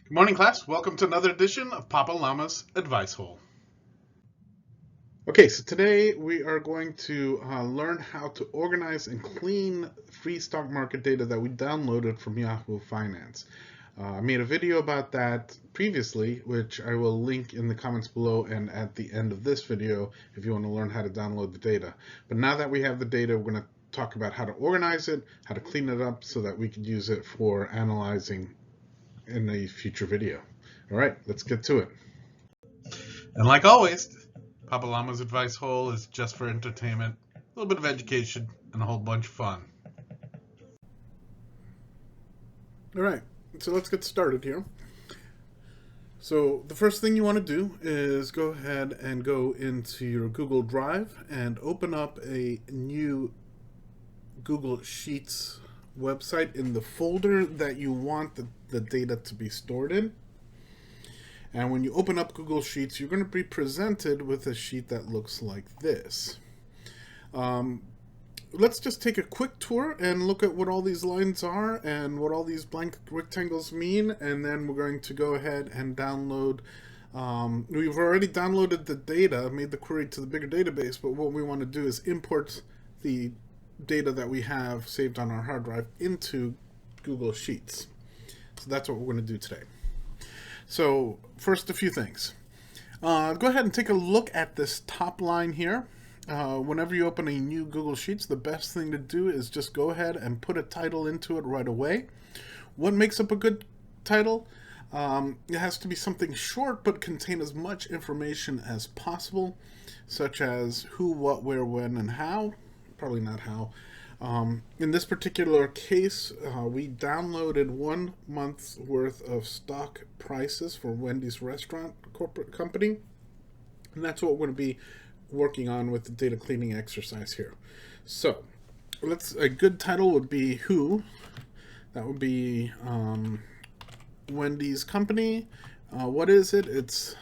Good morning, class. Welcome to another edition of Papa Llama's Advice Hole. Okay, so today we are going to learn how to organize and clean free stock market data that we downloaded from Yahoo Finance. I made a video about that previously, which I will link in the comments below and at the end of this video if you want to learn how to download the data. But now that we have the data, we're going to talk about how to organize it, how to clean it up so that we can use it for analyzing in a future video. All right, let's get to it. And like always, Papa Llama's Advice Hole is just for entertainment, a little bit of education, and a whole bunch of fun. All right, so let's get started here. So the first thing you want to do is go ahead and go into your Google Drive and open up a new Google Sheets website in the folder that you want the data to be stored in. And when you open up Google Sheets, you're going to be presented with a sheet that looks like this. Let's just take a quick tour and look at what all these lines are and what all these blank rectangles mean, and then we're going to go ahead and download. We've already downloaded the data, made the query to the bigger database, but what we want to do is import the data that we have saved on our hard drive into Google Sheets. So that's what we're going to do today. So first, a few things. Go ahead and take a look at this top line here. Whenever you open a new Google Sheets, the best thing to do is just go ahead and put a title into it right away. What makes up a good title? It has to be something short but contain as much information as possible, such as who, what, where, when, and how. Probably not how. In this particular case, we downloaded 1 month's worth of stock prices for Wendy's restaurant corporate company, and that's what we're going to be working on with the data cleaning exercise here. So a good title would be who. That would be Wendy's company. What is it? It's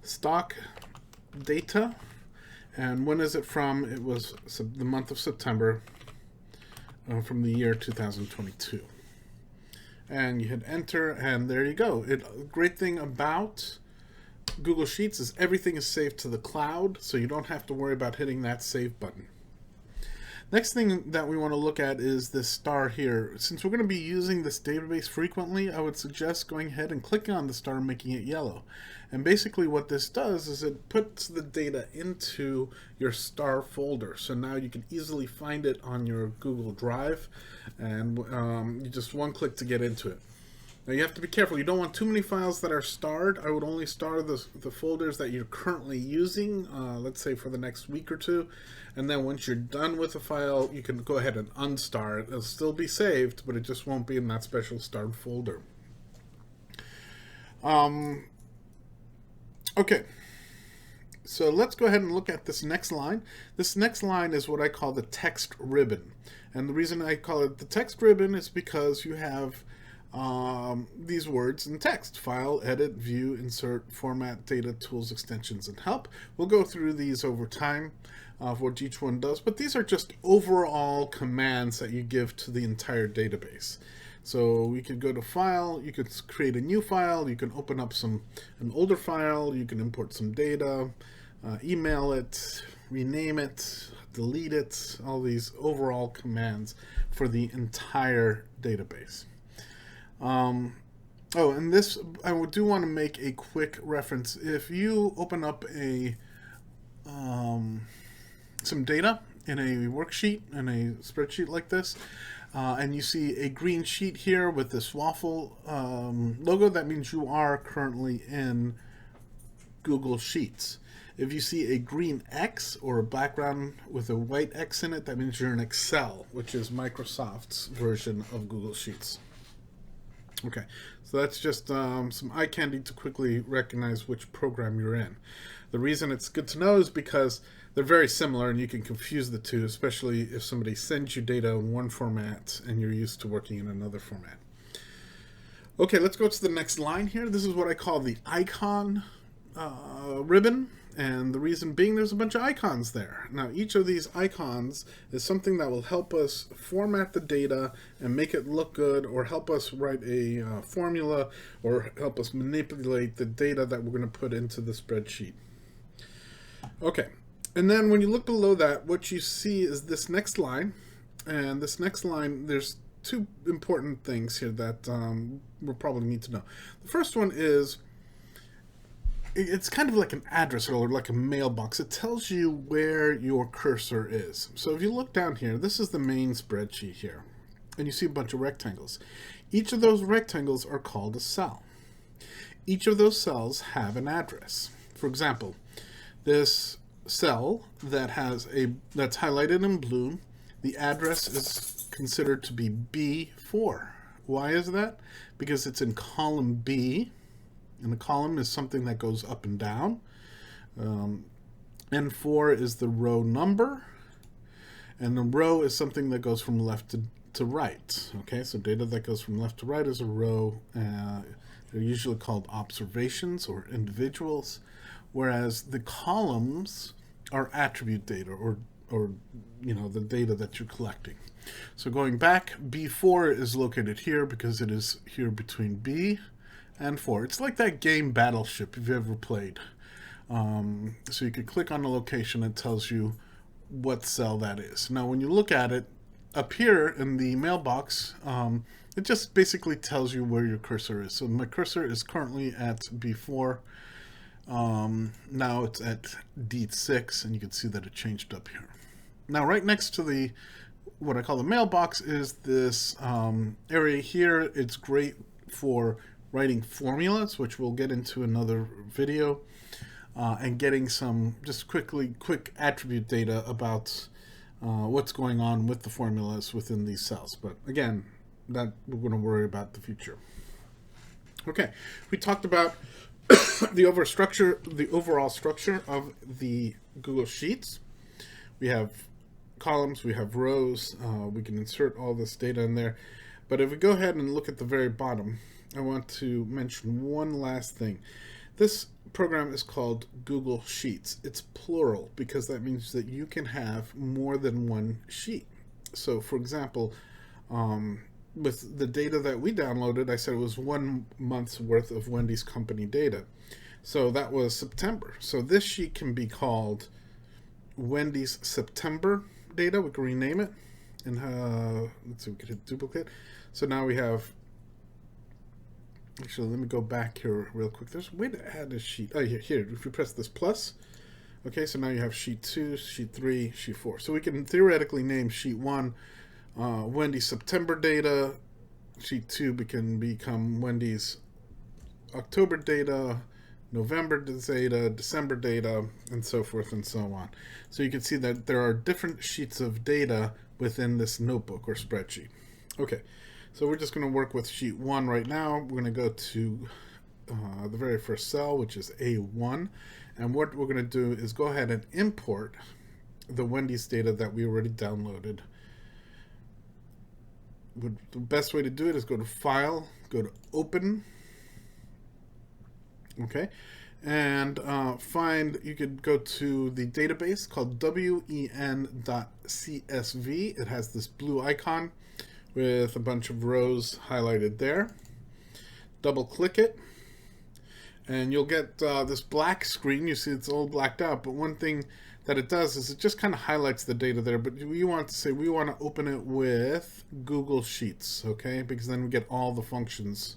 stock data. And when is it from? It was the month of September from the year 2022. And you hit enter, and there you go. Great thing about Google Sheets is everything is saved to the cloud, so you don't have to worry about hitting that save button. Next thing that we want to look at is this star here. Since we're going to be using this database frequently, I would suggest going ahead and clicking on the star and making it yellow. And basically what this does is it puts the data into your star folder. So now you can easily find it on your Google Drive, and you just one click to get into it. Now you have to be careful. You don't want too many files that are starred. I would only star the folders that you're currently using, let's say for the next week or two. And then once you're done with the file, you can go ahead and unstar it. It'll still be saved, but it just won't be in that special starred folder. Okay, so let's go ahead and look at this next line. This next line is what I call the text ribbon. And the reason I call it the text ribbon is because you have these words in text: file, edit, view, insert, format, data, tools, extensions, and help. We'll go through these over time of what each one does, but these are just overall commands that you give to the entire database. So we could go to file, you could create a new file, you can open up an older file, you can import some data, email it, rename it, delete it, all these overall commands for the entire database. And this, I do want to make a quick reference. If you open up some data in a worksheet, in a spreadsheet like this, and you see a green sheet here with this waffle logo, that means you are currently in Google Sheets. If you see a green X or a background with a white X in it, that means you're in Excel, which is Microsoft's version of Google Sheets. Okay, so that's just some eye candy to quickly recognize which program you're in. The reason it's good to know is because they're very similar and you can confuse the two, especially if somebody sends you data in one format and you're used to working in another format. Okay, let's go to the next line here. This is what I call the icon ribbon. And the reason being, there's a bunch of icons there. Now, each of these icons is something that will help us format the data and make it look good, or help us write a formula, or help us manipulate the data that we're going to put into the spreadsheet. Okay, and then when you look below that, what you see is this next line. And this next line, there's two important things here that we'll probably need to know. The first one is, it's kind of like an address or like a mailbox. It tells you where your cursor is. So if you look down here, this is the main spreadsheet here, and you see a bunch of rectangles. Each of those rectangles are called a cell. Each of those cells have an address. For example, this cell that that's highlighted in blue, the address is considered to be B4. Why is that? Because it's in column B. And the column is something that goes up and down. N4 is the row number. And the row is something that goes from left to right. Okay, so data that goes from left to right is a row. They're usually called observations or individuals. Whereas the columns are attribute data, or the data that you're collecting. So going back, B4 is located here because it is here between B and 4. It's like that game Battleship, if you ever played. So you could click on the location, it tells you what cell that is. Now when you look at it up here in the mailbox, it just basically tells you where your cursor is. So my cursor is currently at B4. Now it's at D6, and you can see that it changed up here. Now right next to what I call the mailbox is this area here. It's great for writing formulas, which we'll get into another video, and getting some quick attribute data about what's going on with the formulas within these cells. But again, that we're going to worry about the future. Okay, we talked about the overall structure of the Google Sheets. We have columns, we have rows, we can insert all this data in there. But if we go ahead and look at the very bottom, I want to mention one last thing. This program is called Google Sheets. It's plural because that means that you can have more than one sheet. So for example, with the data that we downloaded, I said it was 1 month's worth of Wendy's company data. So that was September. So this sheet can be called Wendy's September data. We can rename it. And let's see, we can hit duplicate. So now we have, actually, let me go back here real quick. There's a way to add a sheet. Oh, here, if you press this plus, okay, so now you have sheet 2, sheet 3, sheet 4. So we can theoretically name sheet 1 Wendy's September data. Sheet 2 can become Wendy's October data, November data, December data, and so forth and so on. So you can see that there are different sheets of data within this notebook or spreadsheet. Okay, so we're just going to work with sheet 1 right now. We're going to go to the very first cell, which is A1. And what we're going to do is go ahead and import the Wendy's data that we already downloaded. The best way to do it is go to File, go to Open. Okay, and you could go to the database called wen.csv. It has this blue icon with a bunch of rows highlighted there. Double click it, and you'll get this black screen. You see it's all blacked out, but one thing that it does is it just kind of highlights the data there. But we want to open it with Google Sheets, okay, because then we get all the functions.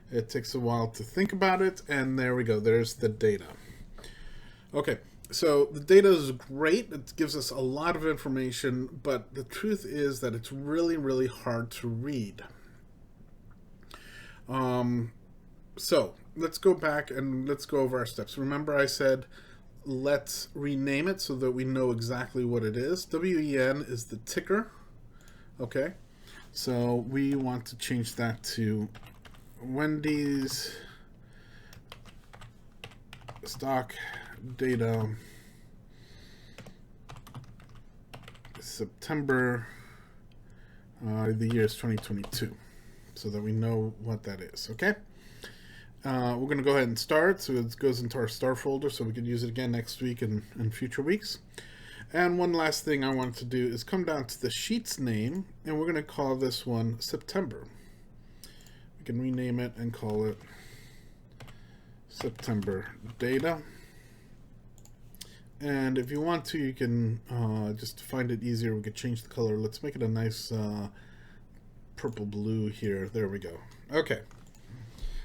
It takes a while to think about it, and there we go. There's the data. Okay, so the data is great. It gives us a lot of information, but the truth is that it's really, really hard to read. So let's go back and let's go over our steps. Remember I said let's rename it so that we know exactly what it is. WEN is the ticker. Okay, so we want to change that to Wendy's stock data September, the year is 2022, so that we know what that is. Okay, We're going to go ahead and start, so it goes into our star folder so we can use it again next week and future weeks. And one last thing I wanted to do is come down to the sheet's name, and we're going to call this one September. We can rename it and call it September Data. And if you want to, you can just to find it easier, we could change the color. Let's make it a nice purple blue here. There we go. Okay.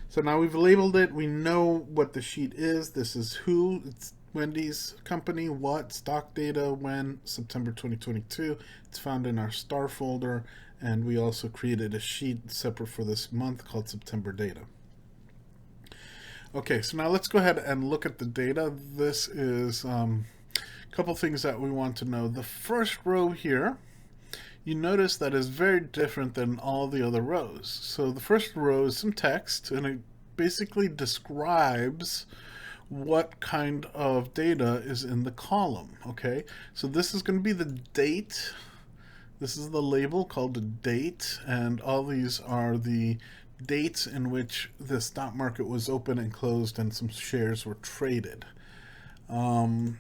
So now we've labeled it. We know what the sheet is. This is who. It's Wendy's company. What. Stock data. When. September 2022. It's found in our star folder. And we also created a sheet separate for this month called September data. Okay, so now let's go ahead and look at the data. This is a couple things that we want to know. The first row here, you notice that is very different than all the other rows. So the first row is some text, and it basically describes what kind of data is in the column. Okay, so this is going to be the date. This is the label called the date, and all these are the dates in which the stock market was open and closed and some shares were traded. And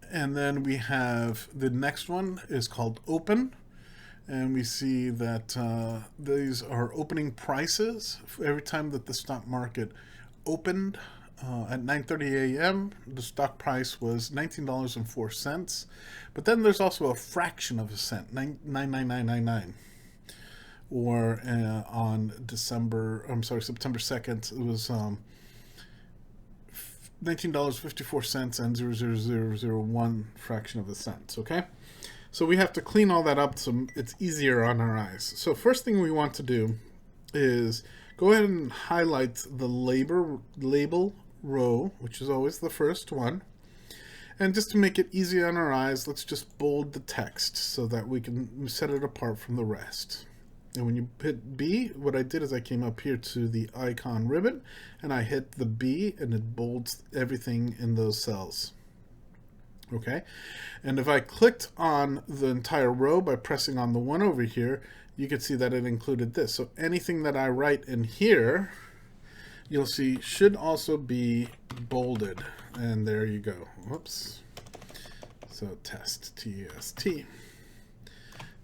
then we have the next one is called open, and we see that these are opening prices. Every time that the stock market opened at 9:30 a.m. the stock price was $19.04, but then there's also a fraction of a cent, 9.9999. Or on September 2nd, it was $19.54 and 0.0001 fraction of a cent. Okay, so we have to clean all that up so it's easier on our eyes. So first thing we want to do is go ahead and highlight the label row, which is always the first one. And just to make it easy on our eyes, let's just bold the text so that we can set it apart from the rest. And when you hit B, what I did is I came up here to the icon ribbon and I hit the B, and it bolds everything in those cells. Okay, and if I clicked on the entire row by pressing on the one over here, you can see that it included this. So anything that I write in here, you'll see should also be bolded. And there you go. Whoops. So test, T-E-S-T.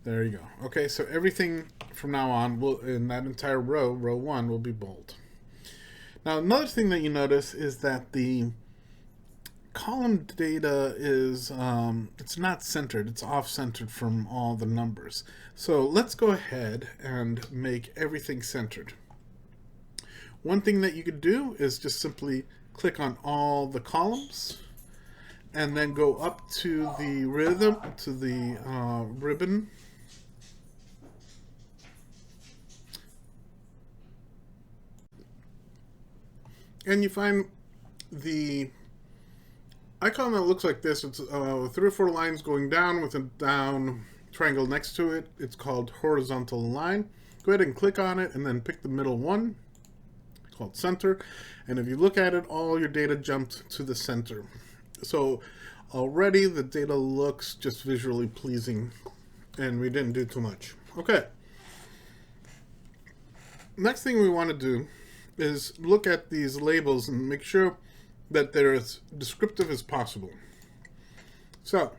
There you go. Okay, so everything from now on will, in that entire row, row 1, will be bold. Now, another thing that you notice is that the column data is, it's not centered. It's off-centered from all the numbers. So let's go ahead and make everything centered. One thing that you could do is just simply click on all the columns and then go up to the ribbon. And you find the icon that looks like this. It's 3 or 4 lines going down with a down triangle next to it. It's called horizontal line. Go ahead and click on it and then pick the middle one called center. And if you look at it, all your data jumped to the center. So already the data looks just visually pleasing, and we didn't do too much. Okay. Next thing we want to do is look at these labels and make sure that they're as descriptive as possible. So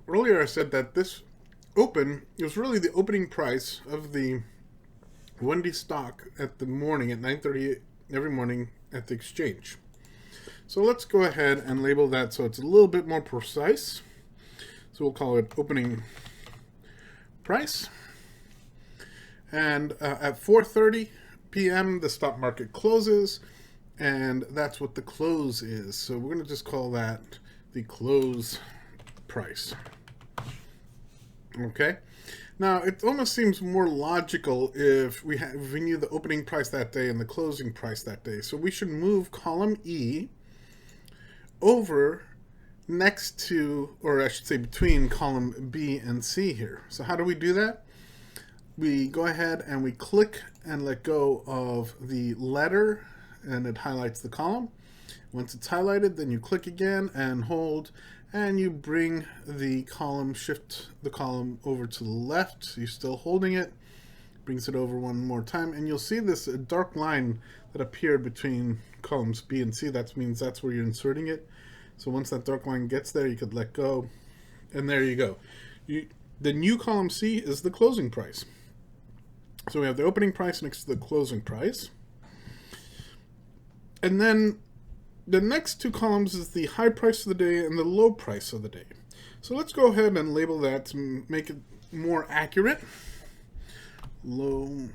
earlier I said that this open is really the opening price of the Wendy's stock at the morning at 9:30 every morning at the exchange. So let's go ahead and label that so it's a little bit more precise. So we'll call it opening price. And at 4:30 p.m. the stock market closes, and that's what the close is. So we're going to just call that the close price. Okay. Now it almost seems more logical if we knew the opening price that day and the closing price that day. So we should move column E over next to, or I should say between column B and C here. So how do we do that? We go ahead and we click and let go of the letter, and it highlights the column. Once it's highlighted, then you click again and hold, and you bring the column, shift the column over to the left. So you're still holding it, brings it over one more time, and you'll see this dark line that appeared between columns B and C. That means that's where you're inserting it. So once that dark line gets there, you could let go, and there you go. The new column C is the closing price. So we have the opening price next to the closing price. And then the next two columns is the high price of the day and the low price of the day. So let's go ahead and label that to make it more accurate. Low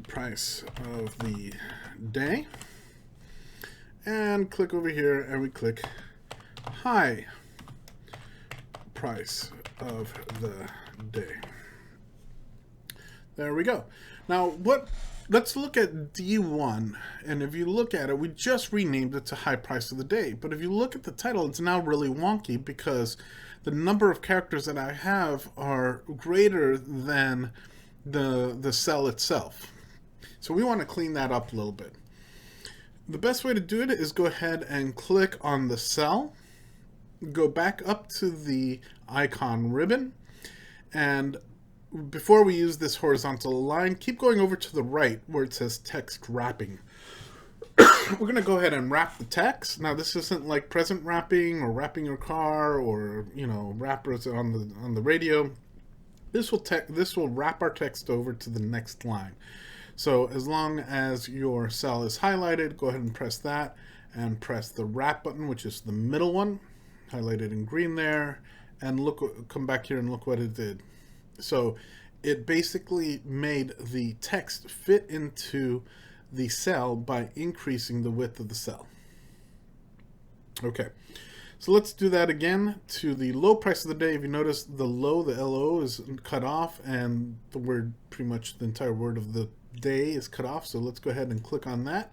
price of the day. And click over here and we click high price of the day. There we go. Now let's look at D1, and if you look at it, we just renamed it to high price of the day. But if you look at the title, it's now really wonky because the number of characters that I have are greater than the cell itself. So we want to clean that up a little bit. The best way to do it is go ahead and click on the cell, go back up to the icon ribbon, and before we use this horizontal line, keep going over to the right where it says text wrapping. We're going to go ahead and wrap the text. Now this isn't like present wrapping or wrapping your car or, you know, wrappers on the radio. This will wrap our text over to the next line. So as long as your cell is highlighted, go ahead and press that and press the wrap button, which is the middle one, highlighted in green there, and come back here and look what it did. So it basically made the text fit into the cell by increasing the width of the cell. Okay, so let's do that again to the low price of the day. If you notice, the low, the LO is cut off, and the word, pretty much the entire word of the day is cut off. So let's go ahead and click on that.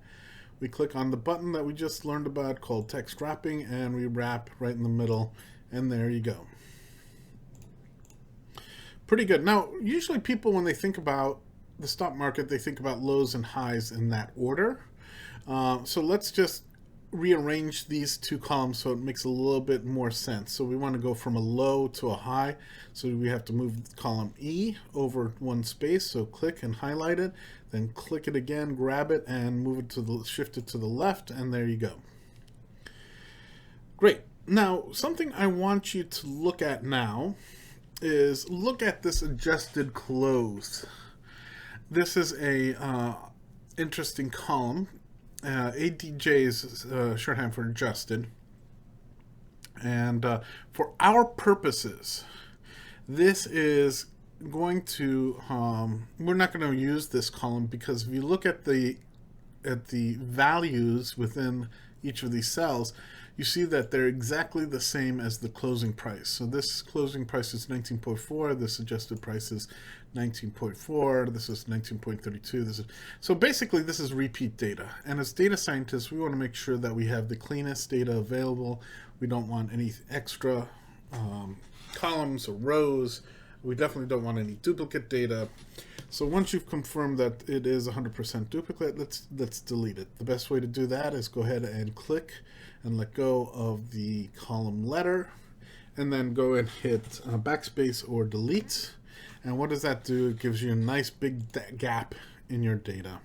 We click on the button that we just learned about called text wrapping, and we wrap right in the middle, and there you go. Pretty good. Now, usually people, when they think about the stock market, they think about lows and highs in that order. So let's just rearrange these two columns so it makes a little bit more sense. So we want to go from a low to a high. So we have to move column E over one space. So click and highlight it, then click it again, grab it, and move it to the shift it to the left, and there you go. Great. Now, something I want you to look at now is look at this adjusted close. This is a interesting column. ADJ is shorthand for adjusted. And for our purposes, this is going to, we're not going to use this column because if you look at the values within each of these cells, you see that they're exactly the same as the closing price. So this closing price is 19.4, this adjusted price is 19.4, this is 19.32. So basically this is repeat data. And as data scientists, we want to make sure that we have the cleanest data available. We don't want any extra columns or rows. We definitely don't want any duplicate data. So once you've confirmed that it is 100% duplicate, let's delete it. The best way to do that is go ahead and click and let go of the column letter, and then go and hit backspace or delete. And what does that do? It gives you a nice big gap in your data.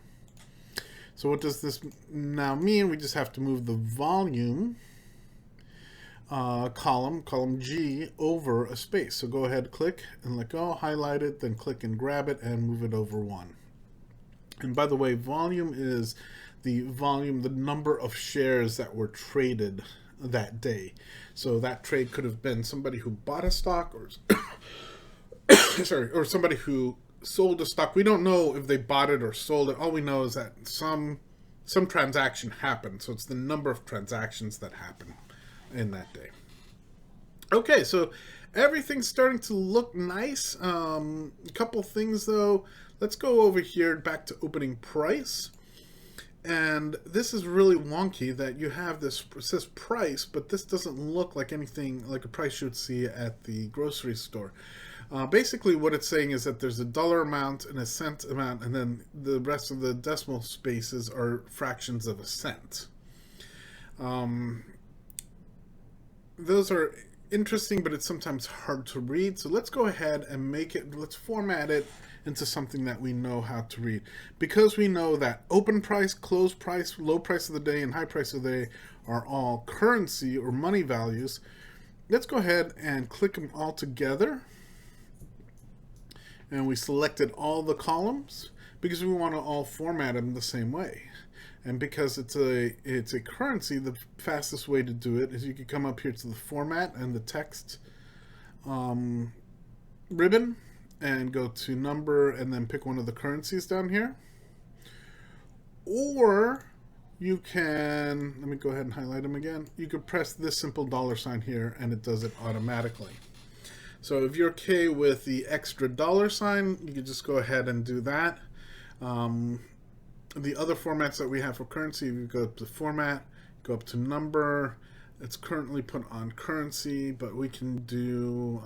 So what does this now mean? We just have to move the volume column G over a space. So go ahead, click and let go, highlight it, then click and grab it and move it over one. And by the way, volume is the number of shares that were traded that day. So that trade could have been somebody who bought a stock or or somebody who sold a stock. We don't know if they bought it or sold it. All we know is that some transaction happened. So it's the number of transactions that happened in that day. Okay, so everything's starting to look nice. A couple things though. Let's go over here back to opening price. And this is really wonky that you have this, it says price, but this doesn't look like anything like a price you would see at the grocery store. Basically what it's saying is that there's a dollar amount and a cent amount, and then the rest of the decimal spaces are fractions of a cent. Those are interesting, but it's sometimes hard to read. So let's go ahead and let's format it into something that we know how to read. Because we know that open price, close price, low price of the day, and high price of the day are all currency or money values, let's go ahead and click them all together. And we selected all the columns because we want to all format them the same way. And because it's a currency, the fastest way to do it is you can come up here to the format and the text ribbon and go to number and then pick one of the currencies down here. Or you can, let me go ahead and highlight them again. You could press this simple $ here and it does it automatically. So if you're okay with the extra $, you can just go ahead and do that. The other formats that we have for currency, you go up to format, go up to number. It's currently put on currency, but we can do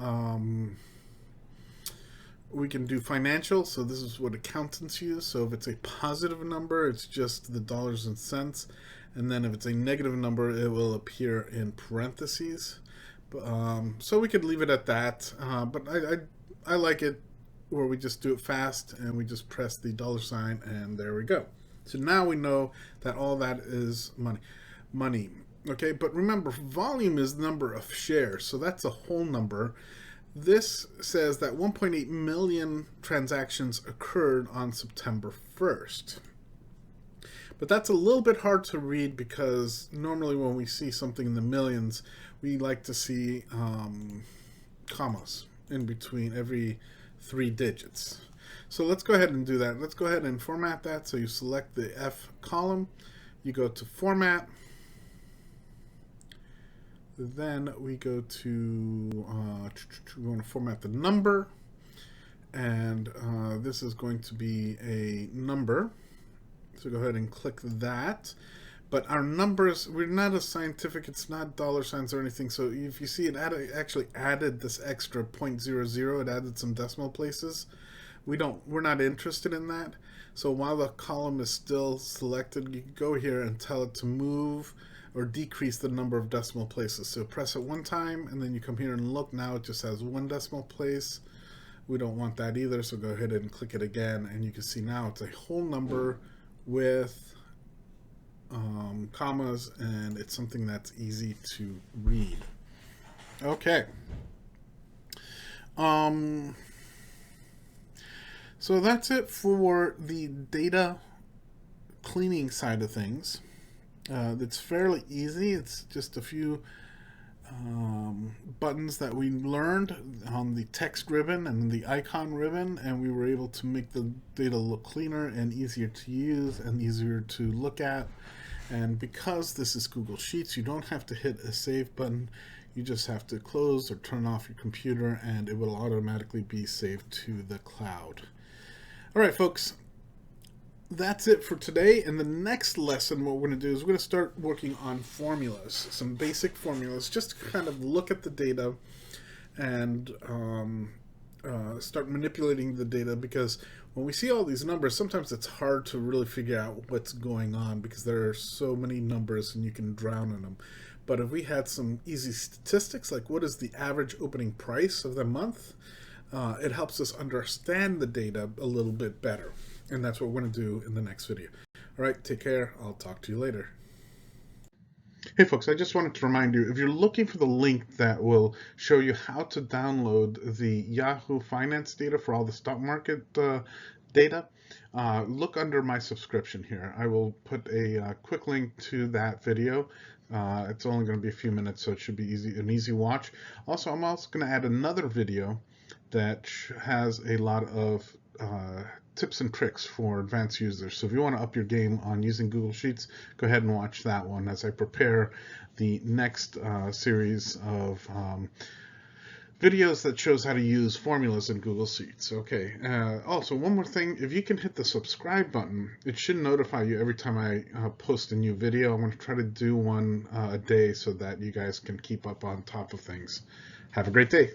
financial. So this is what accountants use. So if it's a positive number, it's just the dollars and cents, and then if it's a negative number, it will appear in parentheses. So we could leave it at that, but I like it where we just do it fast and we just press the $, and there we go. So now we know that all that is money. Okay, but remember, volume is number of shares, so that's a whole number. This says that 1.8 million transactions occurred on September 1st. But that's a little bit hard to read because normally when we see something in the millions, we like to see commas in between every 3 digits. So let's go ahead and do that. Let's go ahead and format that. So you select the F column, you go to format, then we go to, we want to format the number, and this is going to be a number. So go ahead and click that. But our numbers, we're not as scientific, it's not $ or anything. So if you see it actually added this extra 0.00, it added some decimal places. We're not interested in that. So while the column is still selected, you can go here and tell it to move or decrease the number of decimal places. So press it one time and then you come here and look, now it just has 1 decimal place. We don't want that either, so go ahead and click it again and you can see now it's a whole number with commas, and it's something that's easy to read. Okay. So that's it for the data cleaning side of things. It's fairly easy. It's just a few buttons that we learned on the text ribbon and the icon ribbon, and we were able to make the data look cleaner and easier to use and easier to look at. And because this is Google Sheets, you don't have to hit a save button. You just have to close or turn off your computer and it will automatically be saved to the cloud. All right, folks, that's it for today. In the next lesson, what we're going to do is we're going to start working on formulas, some basic formulas, just to kind of look at the data and start manipulating the data, because when we see all these numbers, sometimes it's hard to really figure out what's going on because there are so many numbers and you can drown in them. But if we had some easy statistics, like what is the average opening price of the month, it helps us understand the data a little bit better. And that's what we're going to do in the next video. All right, take care. I'll talk to you later. Hey folks, I just wanted to remind you, if you're looking for the link that will show you how to download the Yahoo Finance data for all the stock market data, look under my subscription here. I will put a quick link to that video. It's only going to be a few minutes, so it should be an easy watch. Also, I'm also going to add another video that has a lot of tips and tricks for advanced users. So if you want to up your game on using Google Sheets, go ahead and watch that one as I prepare the next series of videos that shows how to use formulas in Google Sheets. Okay, also one more thing, if you can hit the subscribe button, it should notify you every time I post a new video. I'm going to try to do one a day so that you guys can keep up on top of things. Have a great day.